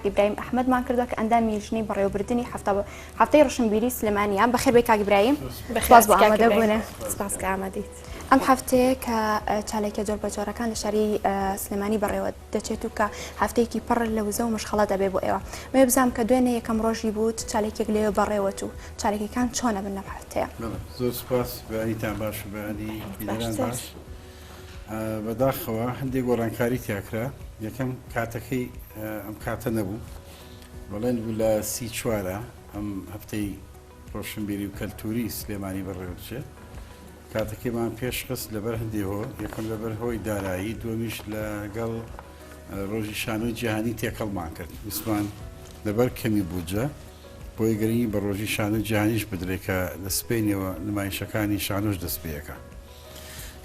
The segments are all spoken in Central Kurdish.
کاکی برایم ئەحمەدمان کردووە کە ئەندامی ژنەی بەڕێوەبردننی هەفتەی ڕۆشنبیری سلێمانیان بەخێر بێ کاکی برایم سپاس بۆ ئامادەبوونە سپاس کە ئامادەیت. ئەم هەفتەیە کە چالێکە جۆر بە جۆرەکان لە شاری سلێمانی بەڕێوە دەچێت و کە هەفتەیەکی پڕ لە وزە و مشخەڵە دەبێ بۆ ئێوە مێ بزانم کە دوێنێ یەکەم ڕۆژی بوو چالێکێک لێوە بەڕێوەت و چالێکەکان چۆنە بن لەم هەفتەیە. زۆر سپاس بەیانیتان باش و بەیانی بینەران باش. بەداخەوە هەندێک گۆڕانکاری تیاکرا یەکەم کاتەکەی ئەم کاتە نەبوو بەڵێن بوو لە 34 ئەم هەفتەی ڕۆشنبیری و کەلتوری سلێمانی بەڕێوەچێت کاتەکەیمان پێشخست لەبەر هەندێەوە یەکەم لەبەر هۆی دارایی دومیش لەگەڵ ڕۆژی شانۆی جیهانی تێکەڵمان کرد وسمان لەبەر کەمی بووجە بۆی گەرنی بە ڕۆژی شانۆی جیهانیش بدرێت کە لە سپینەوە نمایشەکانی شانۆش دەستپێیەکە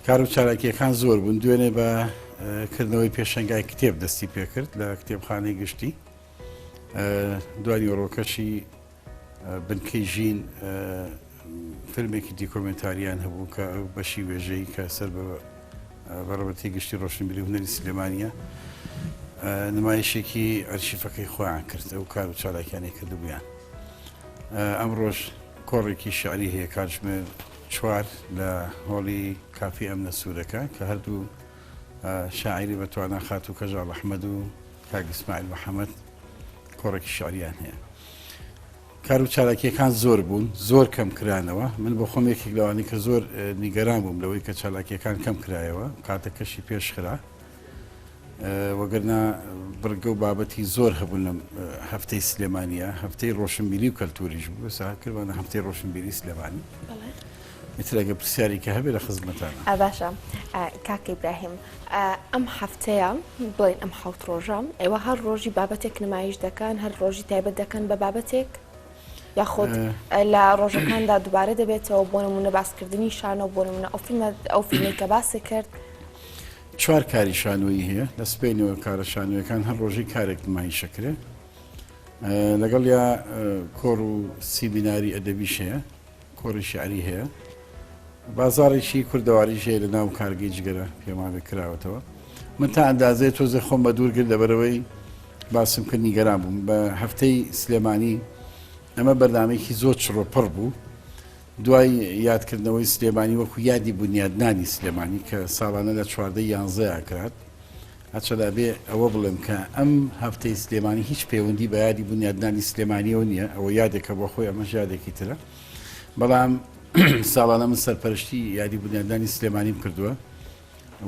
کار و چالاکیەکان زۆر بوون دوێنێ بە کردنەوەی پێشەنگای کتێب دەستی پێکرد لە کتێبخانەی گشتی دوای ڕۆکەشی بنکەی ژین فیلمێکی دیکۆمنتاریان هەبوو کە بەشی وێژەی کە سەر بەڕەبەتی گشتی ڕۆشنبیری و هونەری سلێمانیە نمایشێکی ئەرشیفەکەی خۆیان کرد ئەو کار و چالاکیانی کردبوویان ئەمڕۆژ کۆڕێکی شعری هەیە کاتژمێر 4 لە هۆڵی کافی ئەمنە سوورەکە کە هەردوو شاعری بەتوانە خات و کەژاڵ ئەحمەد و کاک ئیسماعیل محەممەد کۆڕێکی شعریان هەیە کار و چالاکیەکان زۆر بوون زۆر کەم کرانەوە من بۆ خۆم یەکێک لەوانی کە زۆر نیگەران بووم لەوەی کە چالاکیەکان کەم کرایەوە کاتەکەشی پێشخرا وەگەرنا بڕگە و بابەتی زۆر هەبوون لەم هەفتەی سلێمانیە هەفتەی ڕۆشنبیری و کەلتوریش بوو ساکردوانە هەفتەی ڕۆشنبیری سلێمانی ئێترەگە پرسیاری کە هەبێ لە خزمەتانە باشە کاکی براهیم ئەم هەفتەیە بڵین ئەم حوت ڕۆژە ئێوە هەر ڕۆژی بابەتێک نمایش دەکەن هەر ڕۆژی تایبەت دەکەن بە بابەتێک یاخۆت لە ڕۆژەکاندا دووبارە دەبێتەوە بۆ نمونە باسکردنی شانۆ بۆ نمونە ئەو فیلمی کە باسی کرد چوار کاری شانۆیی هەیە لە سپینەوە کارە شانۆیەکان هەر ڕۆژی کارێک نمایشەکرێ لەگەڵ یا کۆڕ و سیمیناری ئەدەبیش هەیە کۆڕی شعری هەیە بازارێکی کوردەواریش هەیە لە ناو کارگەی جگەرە پێمانێ کراوەتەوە من تا ئەندازەیە تۆزێ خۆم بە دوورگرت لەبەرەوەی باسم کرد نیگەران بووم بە هەفتەی سلێمانی ئەمە بەردامێکی زۆر چڕۆپڕ بوو دوای یادکردنەوەی سلێمانی وەکو یادی بنیادنانی سلێمانی کە ساڵانە لە 11 کرات هەچەدا بێ ئەوە بڵێم کە ئەم هەفتەی سلێمانی هیچ پەیوەندی بە یادی بنیادنانی سلێمانیەوە نییە ئەوە یادێکە بۆ خۆی ئەمەش یادێکی ترە بەڵام ساڵانە من سەرپەرشتی یادی بنیادنانی سلێمانیم کردووە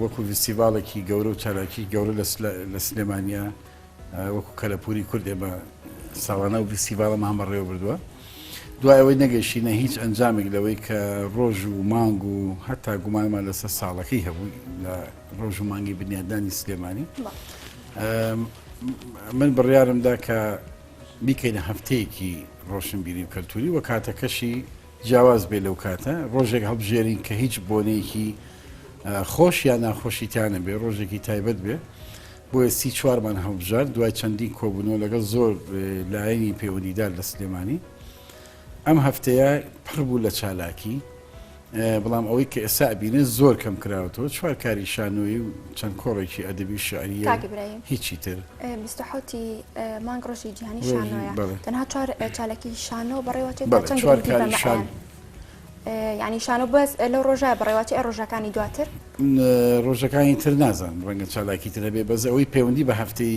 وەکو فستیڤاڵێکی گەورە و چالاکی گەورە لە سلێمانیا وەکو کەلەپوری کوردێ بە ساڵانە و فستیڤاڵە مامەڕێوە بردووە دوای ئەوەی نەگەشتینە هیچ ئەنجامێک لەوەی کە ڕۆژ و مانگ و هەتا گومانمان لەسەر ساڵەکەی هەبوو لە ڕۆژ و مانگی بنیادنانی سلێمانی من بڕیارمدا کە بیکەینە هەفتەیەکی ڕۆشنبیری و کەلتوری وە کاتەکەشی جیاواز بێ لەو کاتە ڕۆژێک هەڵبژێرین کە هیچ بۆنەیەکی خۆش یا ناخۆشیتانە بێ ڕۆژێکی تایبەت بێ بۆیە 34مان هەڵبژار دوای چەندین کۆبوونەوە لەگەڵ زۆر لایەنی پەیوەندیدار لە سلێمانی ئەم هەفتەیە پڕ بوو لە چالاکی بەڵام ئەوەی کە ئێستا بینە زۆر کەم کراوەتەوە چوار کاری شانۆیی و چەند کۆڕێکی ئەدەبی شعریە هیچی تر 27 مانگ ڕۆژی جیهانی شانۆیە تەنها چوار چالێکی شانۆ بەڕێوەچێت چوار کاری شان ینی شانۆ بەس لەو ڕۆژای بەڕێوەتی ڕۆژەکانی دواتر ڕۆژەکانی تر نازان ڕەنگە چالاکی ترە بێ بەز ئەوەی پەیوەندی بە هەفتەی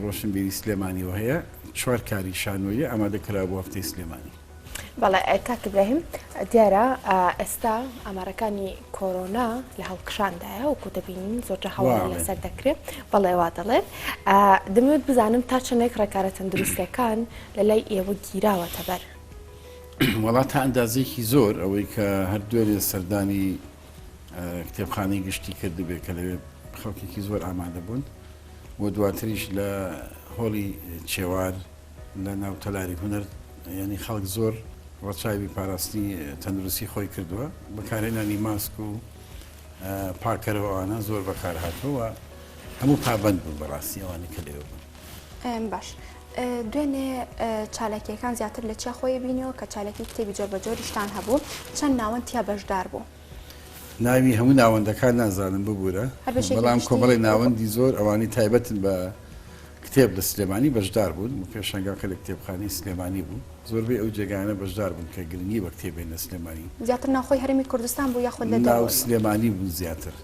ڕۆشنبیری سلێمانیەوە هەیە چوار کاری شانۆیە ئامادەکرا بۆ هەفتەی سلێمانی بەڵێ کاک براهیم دیارە ئێستا ئامارەکانی کۆرۆنا لە هەڵکشاندایە وەکو دەبینین زۆرجە هەواڵ لەسەر دەکرێت بەڵێ وا دەڵێت دەمەوێت بزانم تا چەندێک ڕێکارە تەندروستیەکان لە لای ئێوە گیراوەتە بەر وڵات تا ئەندازێکی زۆر ئەوەی کە هەر دوێنێ سەردانی کتێبخانەی گشتی کردبێت کە لەوێ خەڵکێکی زۆر ئامادە بوون و دواتریش لە هۆڵی چێوار لە ناوتەلاری هونەر ینی خەڵک زۆر ڕەچاوی پاراستنی تەندروستی خۆی کردووە بەکارهێنانی ماسک و پاکەرەوەوانە زۆر بەکار هاتووە هەموو پابەند بوو بەڕاستی ئەوانی کە لێوە بوون باش دوێنێ چالاکیەکان زیاتر لە چیا خۆی بینەوە کە چالێکی کتێبی جۆر بە جۆریشتان هەبوو چەند ناوەند تیا بەشدار بوو ناوی هەموو ناوەندەکان نازانم ببوورە بەڵام کۆمەڵی ناوەندی زۆر ئەوانی تایبەتن بە کتێب لە سلێمانی بەشدار بوون و پێشنگاکە لە کتێبخانەی سلێمانی بوو زۆربەی ئەو جێگانە بەشدار بوون کە گرنگی بە کتێبێن لە سلێمانی زیاتر ناخۆی هەرمی کوردستان بوو یاخود لە ناو سلێمانی بوو زیاتر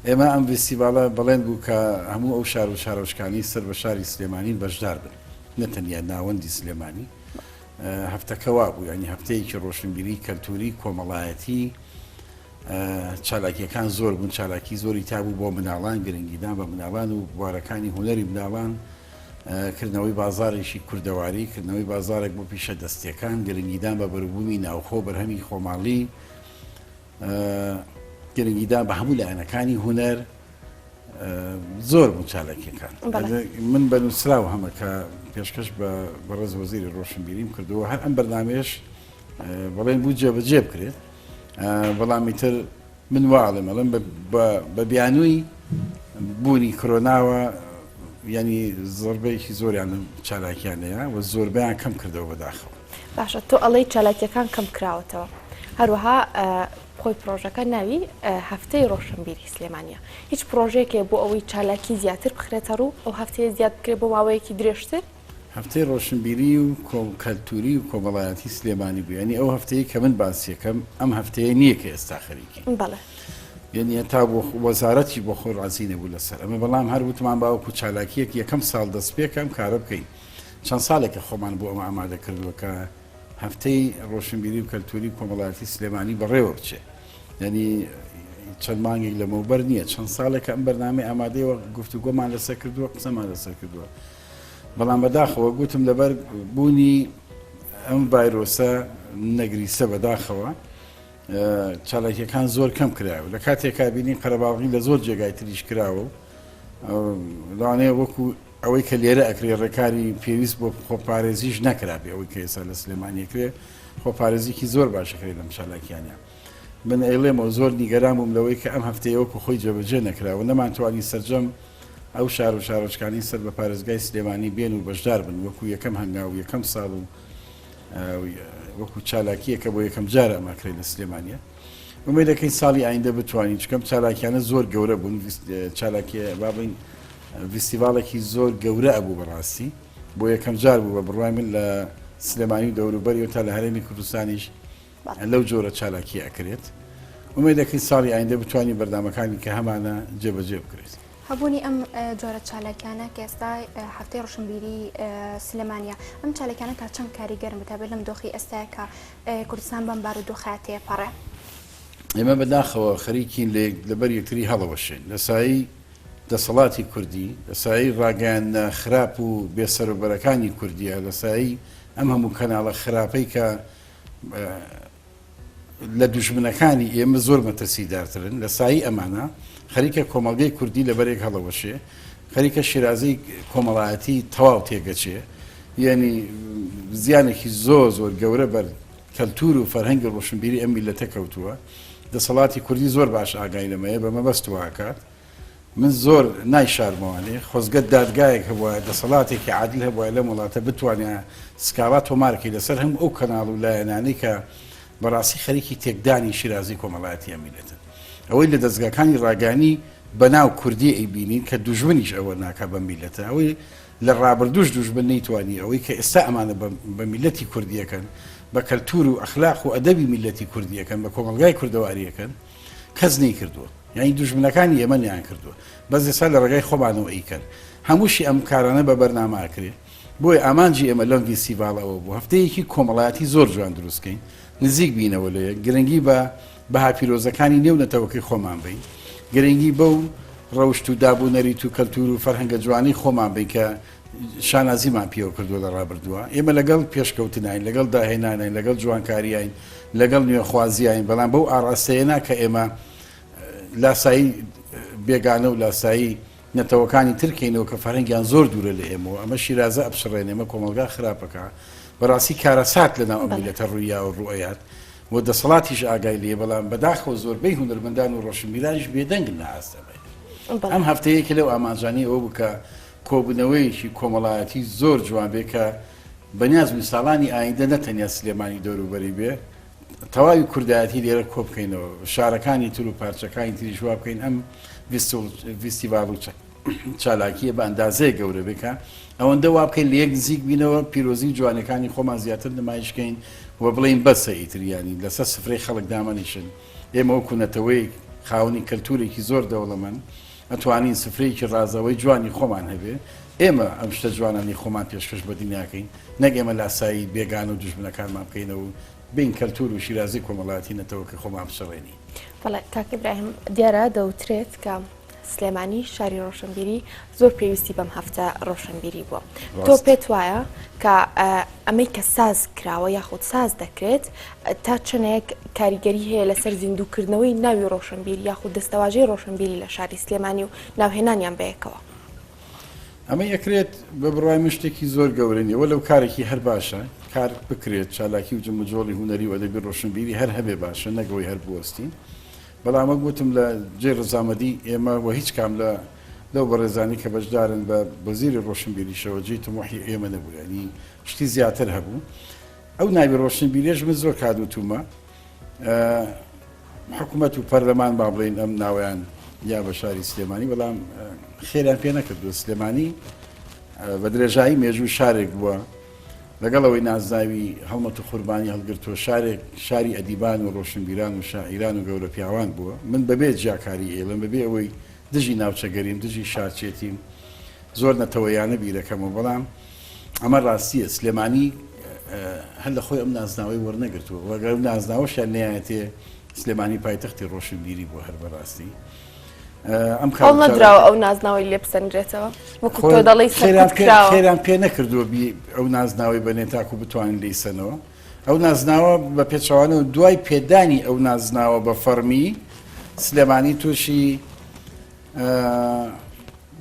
ئێمە ئەم فستیڤالە بەڵێن بوو کە هەموو ئەو شار و شارۆچکانی سەر بە شاری سلێمانی بەشدار بن نەتەنیا ناوەندی سلێمانی هەفتەکەوا بوو ینی هەفتەیەکی ڕۆشنبیری کەلتوری کۆمەڵایەتی چالاکیەکان زۆر بوون چالاکی زۆری تابوو بۆ مناڵان گرنگیدان بە مناڵان و بوارەکانی هوەری مناڵان کردنەوەی بازارێکی کوردەواری کردنەوەی بازارێک بۆ پیشە دەستیەکان گرنگیدان بە بەربوومی ناوخۆ بەرهەمی خۆماڵی گرنگیدان بە هەموو لایەنەکانی هوەر زۆر بوو چالاکیەکان من بە نووسراو هەمە کە پێشکەش بە ڕێز وەزیری ڕۆشنبیریم کردووە هەر ئەم بەرنامەیەش بەڵێن بوو جێبەجێ بکرێت بەڵامی تر من واڵێ مەڵم بە بیانووی بوونی کۆرۆناوە ینی زۆربەیەکی زۆریان چالاکیانەیە و زۆربیان کەم کردەوە بەداخەوە باشە تۆ ئەڵەی چالاکیەکان کەم کراوەتەوە هەروەها خۆی پرۆژەکە ناوی هەفتەی ڕۆشنبیری سلێمانیە هیچ پرۆژێکێ بۆ ئەوەی چالاکی زیاتر بخرێتە ڕوو ئەو هەفتەیە زیاد بکرێت بۆ ماوەیەکی درێژتر هەفتەی ڕۆشنبیری و کەلتوری و کۆمەڵایەتی سلێمانی بوو ینی ئەو هەفتەیە کە من باسیەکەم ئەم هەفتەیە نییە کە ئێستا خەریکی بەڵێ یعنی تا بۆ وەزارەتی بۆ خۆی ڕازی نەبوو لەسەر ئەمە بەڵام هەر وتمان باوەکو چالاکیەک یەکەم ساڵ دەست پێکەم کارە بکەین چەند ساڵێکە خۆمان بۆ ئەمە ئامادە کردووە کە هەفتەی ڕۆشنبیری و کەلتوری کۆمەڵایەتی سلێمانی بەڕێوە بچێ ینی چەند مانگێک لەمەوبەر نییە چەند ساڵێکە ئەم بەرنامەی ئامادەیەوە گفتوگۆمان لەسەر کردووە قسەمان لەسەر کردووە بەڵام بەداخەوە گوتم لەبەر بوونی ئەم ڤایرۆسە نەگریسە بەداخەوە چالاکیەکان زۆر کەم کراوە لە کاتێکا بینی قەرەباڵغی لە زۆر جێگای تریش کراوە لەوانەیە وەکو ئەوەی کە لێرە ئەکرێ ڕێکاری پێویست بۆ خۆپارێزیش نەکرابێ ئەوەی کە ئێستا لە سلێمانیەکرێ خۆپارێزیکی زۆر باشەکرێت لەم چالاکیانە من ئەیڵێمەوە زۆر نیگەران بووم لەوەی کە ئەم هەفتەیە وەکو خۆی جێبەجێ نەکراوە نەمانتوانی سەرجەم ئەو شار و شارۆچکانی سەر بە پارێزگای سلێمانی بێن و بەشدار بن وەکو یەکەم هەنگاو و یەکەم ساڵ و وەکو چالاکیەکە بۆ یەکەم جارە ئەماکرێت لە سلێمانیە ومێدەکەی ساڵی ئایندە بتوانین چکەم چالاکیانە زۆر گەورە بوون چالاکیە بابین فستیڤالێکی زۆر گەورە ئەبوو بەڕاستی بۆ یەکەم جار بوو بە بڕوای من لە سلێمانی و دەوروبەری و تا لە هەرێمی کوردستانیش لەو جۆرە چالاکی ئەکرێت ومێدەکەی ساڵی ئایندە بتوانین بەردامەکانی کە هەمانە جێبەجێ بکرێت هەبوونی ئەم جۆرە چالاکیانە کە ئێستا هەفتەی ڕۆشنبیری سلێمانیە ئەم چالاکیانە تا چەند کاریگەرن بتابێت لەم دۆخی ئێستاە کە کوردستان بەم بارودۆخە تێپەڕێ ئێمە بەداخەوە خەریکین لەبەر یەکتری هەڵەوەشێن لە سایی دەسەڵاتی کوردی لە سایی ڕاگەیاندە خراپ و بێسەروبەرەکانی کوردیە لە سایی ئەم هەموو کەناڵە خراپەی کە لە دوژمنەکانی ئێمە زۆر مەترسیدارترن لە سایی ئەمانە خەریکە کۆمەڵگەی کوردی لەبەرێک هەڵەوەشێ خەریکە شیرازەی کۆمەڵایەتی تەواو تێگەچێ یعنی زیانێکی زۆر گەورە بەر کەلتور و فەرهەنگی ڕۆشنبیری ئەم میلەتە کەوتووە دەسەڵاتی کوردی زۆر باش ئاگای لەمەیە بەمە بەستوواکات من زۆر نایشارمەوانێ خۆزگەت دادگایەک هەبووە دەسەڵاتێکی عادل هەبووە لەم وڵاتە بتوانێت سکاڵا تۆمارکی لەسەر هەموو ئەو کەناڵ و لایەنانەی کە بەڕاستی خەریکی تێکدانی شیرازی کۆمەڵایەتی ئەمیلێتن ئەوەی لە دەستگاکانی ڕاگانی بەناو کوردی ئەیبینین کە دوژمنیش ئەوە ناکە بە میلەتە ئەوەی لە ڕابردوش دوژمن نەیتوانی ئەوەی کە ئێستا ئەمانە بە میلەتی کوردیەکەن بە کەلتور و ئەخلاق و ئەدەبی میلەتی کوردیەکەن بە کۆمەلگای کوردەواریەکەن کەس نەی کردووە یعنی دوژمنەکانی ئێمە نیان کردووە بەس ئێستا لە ڕێگای خۆمانەوە ئەیکەن هەمووشی ئەم کارانە بە بەرنامەکرێ بۆی ئامانجی ئێمە لەم فستیڤالەوە بوو هەفتەیەکی کۆمەڵایەتی زۆر جوان دروستکەین نزیک بینەوە لێ گرنگی بە هاپیرۆزەکانی نێونەتەوەکەی خۆمان بین گرنگی بەو ڕەوشت و دابوونەریت و کەلتور و فەرهەنگە جوانی خۆمان بین کە شانازیمان پێوە کردووە لە ڕابردووە ئێمە لەگەڵ پێشکەوتنین لەگەڵ داهێنانین لەگەڵ جوانکاریین لەگەڵ نوێخوازیین بەڵام بەو ئاڕاستەیەنا کە ئێمە لاسایی بێگانە و لاسایی نەتەوەکانی ترکینەوە کە فەرهەنگیان زۆر دوورە لە ئێمەوە ئەمە شیرازە ئەپشڕێن ئێمە کۆمەلگا خراپەکە بەڕاستی کارەسات لەناو ئەمیلەتە ڕوویا و ڕوئەیات و دەسەڵاتیش ئاگای لێ بەڵام بەداخەوە زۆربەی هونەرمەندان و ڕۆشنبیرانیش بێدەنگن لە ئاستەمە ئەم هەفتەیەکی لەو ئامانجانی ئەوە بکە کۆبوونەوەیەکی کۆمەڵایەتی زۆر جوان بێ کە بەنیازمی ساڵانی ئایندە نەتەنیا سلێمانی دەوروبەری بێ تەواوی کوردایەتی لێرە کۆ بکەینەوە شارەکانی تر و پارچەکانی تریش وا بکەین ئەم فستیڤال و چالاکیە بە ئەندازەیە گەورە بکە ئەوەندە وا بکەین لە یەک نزیک بینەوە پیرۆزی جوانەکانی خۆمان زیاتر نمایشکەین و بڵین بەسە ئیتریانی لەسەر سفرەی خەڵک دامەنیشن ئێمە وەکوونەتەوەی خاوەنی کەلتورێکی زۆر دەوڵەمەند ئەتوانین سفرەیەکی ڕازەوەی جوانی خۆمان هەبێ ئێمە ئەم شتە جوانانی خۆمان پێشکەش بە دنیاکەین نەک ئێمە لاسایی بێگان و دوژمنەکانمان بکەینەوە بین کەلتور و شیرازی کۆمەڵاتی نەتەوە کە خۆمان بشەڕێنی. بەڵێ کاک ئیبراهیم دیارە دەوترێت کە سلێمانی شاری ڕۆشنبیری زۆر پێویستی بەم هەفتە ڕۆشنبیری بووە. تۆ پێت وایە کە ئەمەی کە ساز کراوە یاخود ساز دەکرێت تا چنێک کاریگەری هەیە لەسەر زیندووکردنەوەی ناوی ڕۆشنبیری یاخود دەستەواژەی ڕۆشنبیری لە شاری سلێمانی و ناوهێنانیان بەیەکەوە. ئەمە یەکرێت بە بڕای من شتێکی زۆر گەورەنیەوە لەو کارێکی هەر باشە کار بکرێت چالاکی و جمجۆڵی هوەری و ئەدەبی ڕۆشنبیری هەر هەبێ باشە نەگەوەی هەر بوەستین. بەڵام ئەمە گوتم لە جێ ڕزامەدی ئێمە و هیچ کام لەو بەڕێزانی کە بەشدارن بە وەزیری ڕۆشنبیریشەوە جێی تموحی ئێمە نەبوو ینی شتی زیاتر هەبوو. ئەو ناوی ڕۆشنبیریش من زۆر کادوتومە حکوومەت و پەرلەمان با بڵێن ئەم ناویان یا بە شاری سلێمانی بەڵام خێران پێ نەکردو. سلێمانی بە درێژایی مێژوو شارێک بووە لەگەڵەوەی نازناوی هەڵمەت و قوربانی هەڵگرتووە شاری ئەدیبان و ڕۆشنبیران و شاعیران و گەورە پیاوان بووە. من بەبێ جیاکاری ئێڵم بەبێ ئەوەی دژی ناوچەگەریم دژی شارچێتیم زۆر نەتەوەیانە بیرەکەمەوە بەڵام ئەمە ڕاستیە سلێمانی هەر لە خۆی ئەم نازناوی وەرنەگرتووە وەگەر نازناوەشیان نەیەتێ سلێمانی پایتەختی ڕۆشنبیری بووە هەر بەڕاستی. ئەو نەدراوە ئەو نازناوی لێ بسەنجێتەوە وەکو تۆ دەڵی خێران پێ نەکردووە ئەو نازناوی بەنێ تاکو بتوانین لیسەنەوە. ئەو نازناوە بە پێچەوانەوە دوای پێدانی ئەو نازناوە بە فەرمی سلێمانی تووشی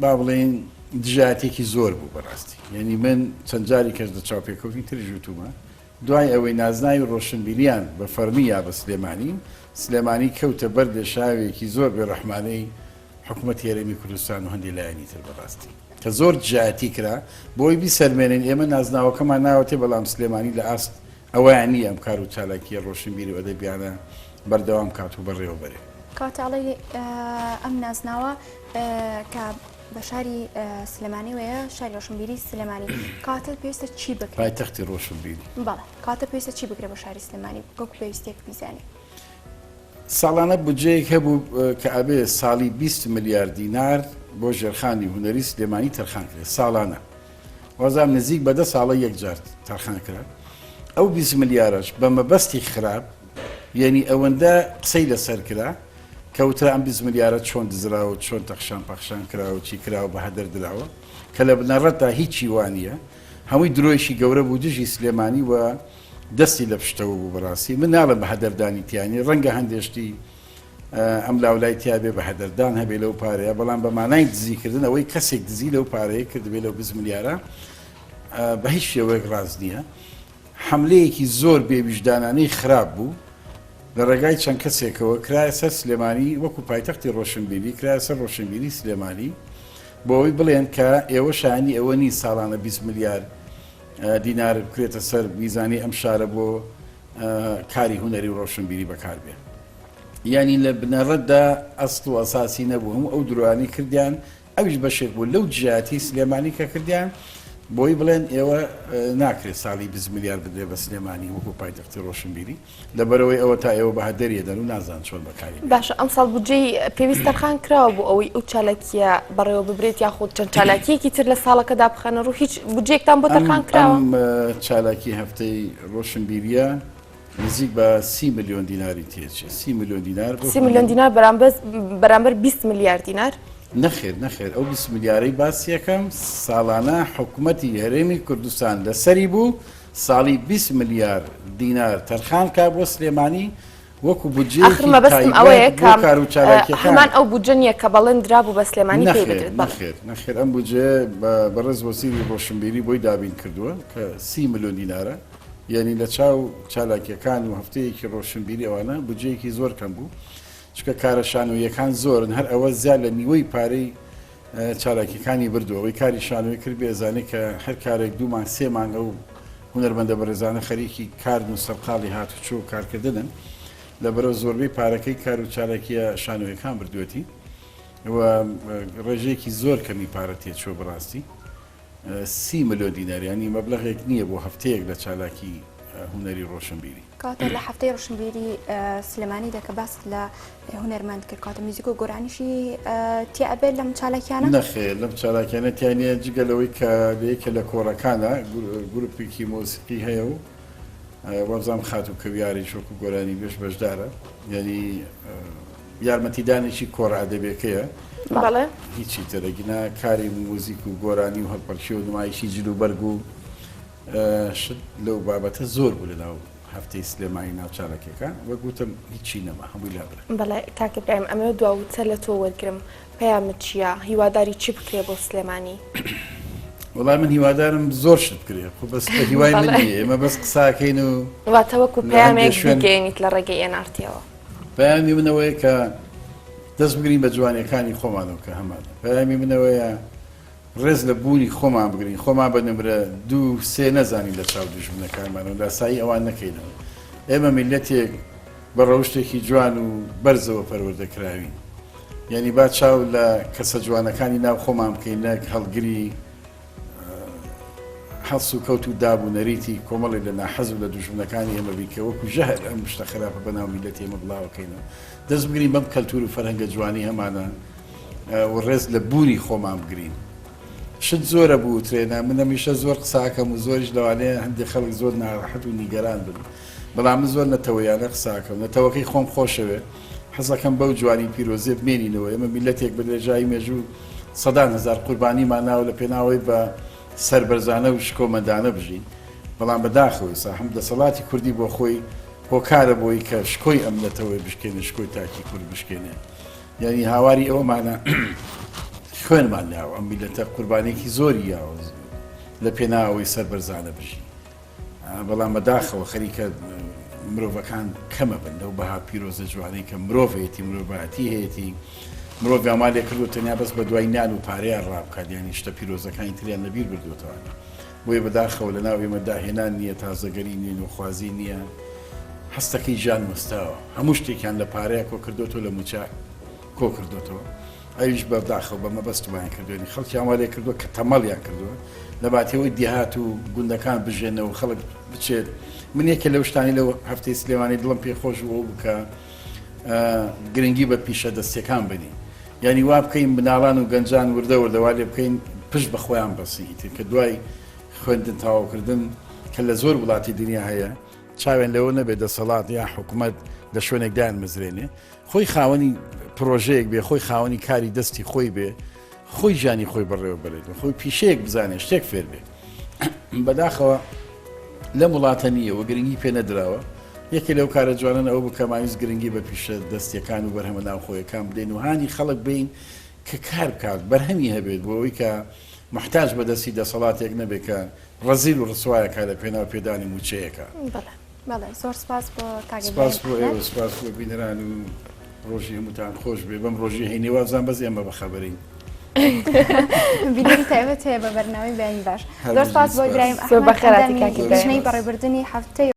با بڵێن دژایەتێکی زۆر بوو بەڕاستی. یعنی من چەند جاری کەس لە چاوپێکەوتی تری ژوتومە دوای ئەوەی نازناوی ڕۆشنبیریان بە فەرمی یا بە سلێمانی کەوتە بەر لێشاوێکی زۆر بێڕەحمانەی حکوومەتی هەرێمی کوردستان و هەندی لایەنی تر بەڕاستی کە زۆر جیاتی کرا بۆی بیسەلمێنن ئێمە نازناوەکەمان ناوەتێ بەڵام سلێمانی لە ئاست ئەوەیان نیە ئەم کار و چالاکیە ڕۆشنبیری و ئەدەبیانە بەردەوام کات و بەڕێوەبەرێ. کاتاڵی ئەم نازناوە کە بە شاری سلێمانی وەیە شاری ڕۆشنبیری سلێمانی کاتە پێویستە چی بکرێت؟ پایتەختی ڕۆشنبیری. بەڵێ کاتە پێویستە چی بکرێت بە شاری سلێمانی گۆک پێویستێک بیزانێت؟ ساڵانە بودجەیەک هەبوو کە ئەبێ ساڵی 20 میلیارد دینار بۆ ژێرخانی هونەری سلێمانی تەرخان کرێت ساڵانە. وەزام نزیک بە 10 ساڵە یەکجار تەرخان کرا. ئەو 20 میلیارەش بە مەبەستی خراپ یعنی ئەوەندە قسەی لەسەر کرا کەوترا ئەم 20 میلیارە چۆن دزراوە چۆن تەخشان پەخشان کراوە چی کراوە بە هەدەر درراوە کە لە بنەڕەتدا هیچی وانە هەمووی درۆیشی گەورە بوو دژی سلێمانی و دەستی لە پشتەوە بوو بەڕاستی من ناڵم بە هەدەردانی تیانی ڕەنگە هەندێشتی ئەم لاولای تیاابێ بە هەدەردان هەبێ لەو پارەیە بەڵام بە مانای دزیکردن ئەوەی کەسێک دزی لەو پارەیە کردبێ لەو 20 میلیارە بە هیچ شێوەیەک ڕاست نییە. حملەیەکی زۆر بێویژدانانەی خراپ بوو لە ڕێگای چەند کەسێکەوە کرایە سەر سلێمانی وەکو پایتەختی ڕۆشنبیری کرایە سەر ڕۆشنبیری سلێمانی بۆەوەی بڵێن کە ئێوە شانی ئەوە نی ساڵانە 20 میلیارد دینار بکرێتە سەر میزانی ئەم شارە بۆ کاری هوەری و ڕۆشنبیری بەکاربێ. یعنی لە بنەڕەتدا ئەسڵ و ئەساسی نەبوو هەموو ئەو درۆانی کردیان ئەویش بەشێک بوو لەو جیاتی سلێمانی کە کردیان بۆی بڵێن ئێوە ناکرێت ساڵی 20 میلیارد بدرێ بە سلێمانی وەکو پایتەختی ڕۆشنبیری لەبەرەوەی ئەوە تا ئێوە بە هەدەریە دەن و نازان چۆن بەکاری. باشە ئەم ساڵ بودجەی پێویست تەرخان کراوە بۆ ئەوەی ئەو چالاکیە بەڕێوە ببرێت یاخود چەند چالاکیەکی تر لە ساڵەکەدا بخەنە ڕوو هیچ بودجەیەکتان بۆ تەرخان کراوە؟ ئەم چالاکی هەفتەی ڕۆشنبیریە نزیک بە 30 میلیۆن دیناری تێچێ 30 میلیۆن دینار 30 میلیۆن دینار بەرامبەر 20 میلیارد دینار نەخێر ئەو 20 میلیارەی باسی یەکەم ساڵانە حکوومەتی هەرێمی کوردستان لەسەری بوو ساڵی 20 میلیارد دینار تەرخان کا بۆ سلێمانی وەکو بودجەیەکی مەبەستم ئەوەیە کار و چالاکیەکان هەمان ئەو بودجە نییە کە بەڵێن درابوو بە سلێمانی پێ بدرێت. نەخێر ئەم بودجە بەڕێز وەزیری ڕۆشنبیری بۆی دابین کردووە کە 30 میلیۆن دینارە یعنی لە چاو چالاکیەکان و هەفتەیەکی ڕۆشنبیری ئەوانە بودجەیەکی زۆر کەم بوو چکە کارە شانۆیەکان زۆرن هەر ئەوە زیاد لە نیوەی پارەی چالاکیەکانی بردووە ئەوەی کاری شانۆی کرد بێزانێت کە هەر کارێک دوومان سێمان ئەو هونەرمەندە بەڕێزانە خەریکی کار و سەرقاڵی هاتوچۆ و کارکردنن لەبەرەوە زۆربەی پارەکەی کار و چالاکیە شانۆیەکان بردوێتی ڕێژەیەکی زۆر کەمی پارە تێچۆ بڕاستی 30 ملیۆن دیناریانی مەبلەغێک نییە بۆ هەفتەیەک لە چالاکی هوەری ڕۆشنبیری کاتە لە هەفتەی ڕۆشنبیری سلێمانی دەکە باس لە هوەرمەند کرد کاتە میوزیک و گۆرانیشی تیابێت لەم چالاکیانە نەخێر لەم چالاکیانە تیانە جگەلەوەی کە لەیەکە لە کۆڕەکانە گروپێکی مۆسیقی هەیە و وەبزانام خات و کەویاری شۆک و گۆرانی بێش بەشدارە یعنی یارمەتیدانێکی کۆڕ ئەدەبێکەیە بەڵێ هیچی ترەگینا کاری موزیک و گۆرانی و هەڵپەرشی و نمایشی جل و بەرگ و شت لەو بابەتە زۆر بوو لەناو هەفتەی سلێمانی ناوچارەکەەکە وەگوتم هیچی نەما هەمووی لابرە بەڵێ کاک ئیبراهیم ئەمە دواوتە لە تۆ وەرگرم پەیامت چییە هیواداری چی بکرێ بۆ سلێمانی وڵای من هیوادارم زۆر شت بکرێ خۆ بەس هیوای من نیە ئێمە بەس قساکەین و واتەوەکو پەیامێک بگەێنیت لە ڕێگەی ئێنارتیەوە پەیامی منەوەیە کە دەست بگرین بە جوانیەکانی خۆمانەوە کە هەمان پەیامی منەوەیە ڕێز لە بوونی خۆمان بگرین خۆمان بە نمرە 2-3 نەزانین لە چاو دوژمنەکانمانەوە لاسایی ئەوان نەکەینەوە ئێمە میلەتێک بە ڕەوشتێکی جوان و بەرزەوە پەروەردەکراوین یعنی با چاو لە کەسە جوانەکانی ناو خۆمان بکەین نەک هەڵگری هەڵس و کەوت و داب و نەریتی کۆمەڵی لە ناحەز و لە دوژمنەکانی ئێمە بیکە وەکو ژەهر ئەم شتە خراپە بەناو میلەتی ئێمە بڵاوەکەینەوە دەست بگرین بەم کەلتور و فەرهەنگە جوانی هەمانە و ڕێز لە بوونی خۆمان بگرین شت زۆرە بوو ترێنە من هەمیشە زۆر قساکەم و زۆریش لەوانەیە هەندێک خەڵک زۆر ناڕەحەت و نیگەران بن بەڵام من زۆر نەتەوەیانە قساکەم نەتەوەکەی خۆم خۆشەوێ حەزەکەم بەو جوانی پیرۆزێ بمێنینەوە ئێمە میلەتێک بە درێژایی مێژوو سەدان هەزار قوربانیمان ناوە لە پێناوەی بە سەربەرزانە و شکۆمەندانە بژین بەڵام بەداخەوەی سا هەم دەسەڵاتی کوردی بۆ خۆی هۆکارە بۆی کە شکۆی ئەملەتەوەی بشکێنێ شکۆی تاکی کورد بشکێنێ یعنی هاواری ئەومانە خوێنمان ناوە ئەم میلەتە قوربانێکی زۆری یاوە لە پێناوەی سەربەرزانە بژین بەڵام بەداخەوە خەریکە مرۆڤەکان کەمە بن لەو بەها پیرۆزە جوانەی کە مرۆڤێتی مرۆڤەتی هەیەی مرۆڤ ئامادە کردو تەنیا بەس بە دوای نان و پارەیان ڕابکات یانی شتە پیرۆزەکانی تریان لەبیر بردوێتەوە بۆیە بەداخەوە لە ناو ئێمە داهێنان نییە تازەگەری نین و خوازی نییە هەستەکەی ژان مستاوە هەموو شتێکیان لە پارەیە کۆ کردوتەوە لە موچە کۆ کردوتەوە ئەویش بەداخەوە بە مەبەستمان کردوێنی خەڵکی ئامادە کردووە کە تەمەڵیان کردووە لە باتەوەی دیهات و گوندەکان بژێنەوە خەڵک بچێت من یەکە لەو شتانی لەو هەفتەی سلێمانی دڵم پێخۆش بوو بکە گرنگی بە پیشە دەستیەکان بنی یعنی وا بکەین بناڵان و گەنجان وردە وردەوا لێ بکەین پشت بە خۆیان بەسیتر کە دوای خوێندن تاواکردن کە لە زۆر وڵاتی دنیا هەیە چاوێن لەوە نەبێت دەسەڵات یا حکوومەت لە شوێنێکدایان مزرێنێ خۆی خاوەنی پرۆژەیەک بێ خۆی خاوەنی کاری دەستی خۆی بێ خۆی ژانی خۆی بەڕێوە بێت خۆی پیشەیەک بزانێت شتێک فێر بێ بەداخەوە لە وڵاتە نییە و گرنگی پێ نەدراوە یەکێ لەو کارە جوانن ئەو بکەماویست گرنگی بە پیشە دەستیەکان و بەرهەمە ناو خۆیەکان بدەین و هانی خەڵک بین کە کار بکات بەرهەمی هەبێت بۆ ئەوەی کە محتاج بە دەستی دەسەڵاتێک نەبێت کە ڕەزیل و ڕسوایەکە لە پێناو پێدانی موچەیەەکە بەڵێ زۆر سپاس بۆ سپاس بۆ ئێوە سپاس بۆ بینەران و ڕۆژی هەمووتان خۆش بێ بەم ڕۆژی هەینێوازان بەس ئێمە بەخەبەرین بینەری تایبەت هەیە بە بەرنامەی بەیانی باش زۆر سپاس بۆ ئیبراهیم ئەحمەد بەڕێوەبردننی هەفتەی